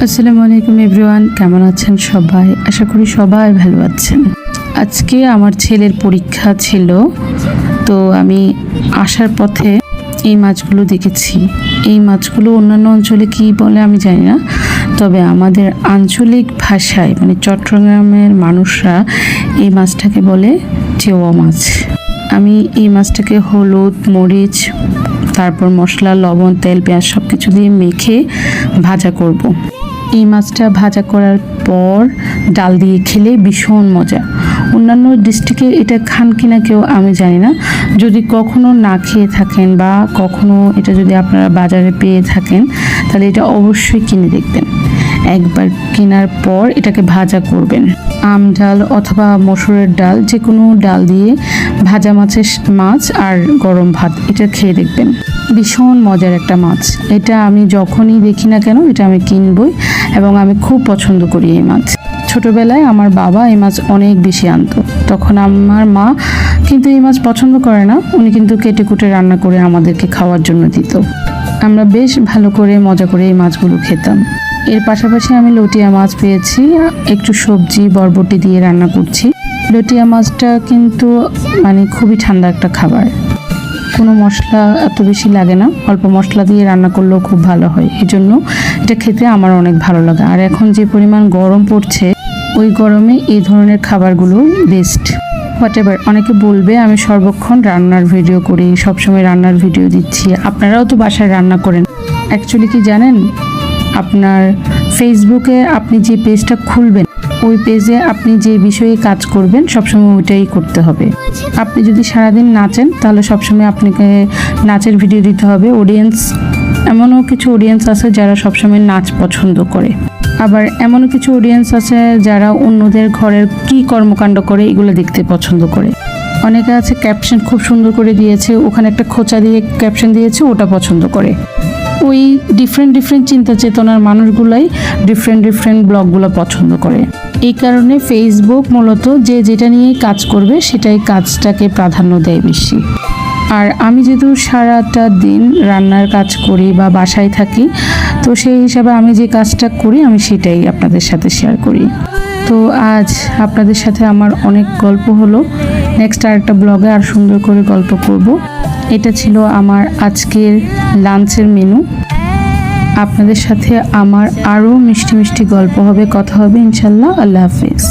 আসসালামু আলাইকুম এভরিওয়ান, কেমন আছেন সবাই? আশা করি সবাই ভালো আছেন। আজকে আমার ছেলের পরীক্ষা ছিল, তো আমি আসার পথে এই মাছগুলো দেখেছি। এই মাছগুলো অন্যান্য অঞ্চলে কি বলে আমি জানি না, তবে আমাদের আঞ্চলিক ভাষায় মানে চট্টগ্রামের মানুষরা এই মাছটাকে বলে চেওয়া মাছ। আমি এই মাছটাকে হলুদ, মরিচ, তারপর মশলা, লবণ, তেল, পেঁয়াজ সব কিছু দিয়ে মেখে ভাজা করব। এই মাছটা ভাজা করার পর ডাল দিয়ে খেলে ভীষণ মজা। অন্যান্য ডিস্ট্রিক্টে এটা খান কিনা কেউ আমি জানি না। যদি কখনো না খেয়ে থাকেন বা কখনো এটা যদি আপনারা বাজারে পেয়ে থাকেন, তাহলে এটা অবশ্যই কিনে দেখবেন। একবার কেনার পর এটাকে ভাজা করবেন। আম ডাল অথবা মসুরের ডাল, যে কোনো ডাল দিয়ে ভাজা মাছ আর গরম ভাত, এটা খেয়ে দেখবেন। ভীষণ মজার একটা মাছ। এটা আমি যখনই দেখি না কেন এটা আমি কিনবই, এবং আমি খুব পছন্দ করি এই মাছ। ছোটবেলায় আমার বাবা এই মাছ অনেক বেশি আনতো, তখন আমার মা কিন্তু এই মাছ পছন্দ করে না, উনি কিন্তু কেটে কুটে রান্না করে আমাদেরকে খাওয়ার জন্য দিত। আমরা বেশ ভালো করে মজা করে এই মাছগুলো খেতাম। এর পাশাপাশি আমি লটিয়া মাছ পেয়েছি, একটু সবজি বরবটি দিয়ে রান্না করছি। লটিয়া মাছটা কিন্তু মানে খুবই ঠান্ডা একটা খাবার, কোনো মশলা এত বেশি লাগে না, অল্প মশলা দিয়ে রান্না করলেও খুব ভালো হয়। এই জন্য এটা খেতে আমার অনেক ভালো লাগে। আর এখন যে পরিমাণ গরম পড়ছে, ওই গরমে এই ধরনের খাবারগুলো বেস্ট। হোয়াটএভার, অনেকে বলবে আমি সর্বক্ষণ রান্নার ভিডিও করি, সবসময় রান্নার ভিডিও দিচ্ছি। আপনারাও তো বাসায় রান্না করেন। অ্যাকচুয়ালি কি জানেন, আপনার ফেসবুকে আপনি যে পেজটা খুলবেন, ওই পেজে আপনি যে বিষয়ে কাজ করবেন সবসময় ওইটাই করতে হবে। আপনি যদি সারাদিন নাচেন, তাহলে সবসময় আপনাকে নাচের ভিডিও দিতে হবে। এমনও কিছু অডিয়েন্স আছে যারা সবসময় নাচ পছন্দ করে, আবার এমনও কিছু অডিয়েন্স আছে যারা অন্যদের ঘরের কি কর্মকাণ্ড করে এগুলো দেখতে পছন্দ করে। অনেকে আছে ক্যাপশন খুব সুন্দর করে দিয়েছে, ওখানে একটা খোঁচা দিয়ে ক্যাপশন দিয়েছে, ওটা পছন্দ করে। ওই ডিফারেন্ট চিন্তা চেতনার মানুষগুলাই ডিফারেন্ট ব্লগগুলো পছন্দ করে। এই কারণে ফেসবুক মূলত যে যেটা নিয়ে কাজ করবে সেটাই কাজটাকে প্রাধান্য দেয় বেশি। আর আমি যেহেতু সারাটা দিন রান্নার কাজ করি বা বাসায় থাকি, তো সেই হিসাবে আমি যে কাজটা করি আমি সেটাই আপনাদের সাথে শেয়ার করি। তো আজ আপনাদের সাথে আমার অনেক গল্প হলো। নেক্সট আরেকটা ব্লগে আর সুন্দর করে গল্প করব। এটা ছিল আমার আজকের লাঞ্চের মেনু। আপনাদের সাথে আমার আরও মিষ্টি গল্প হবে, কথা হবে ইনশাল্লাহ। আল্লাহ হাফেজ।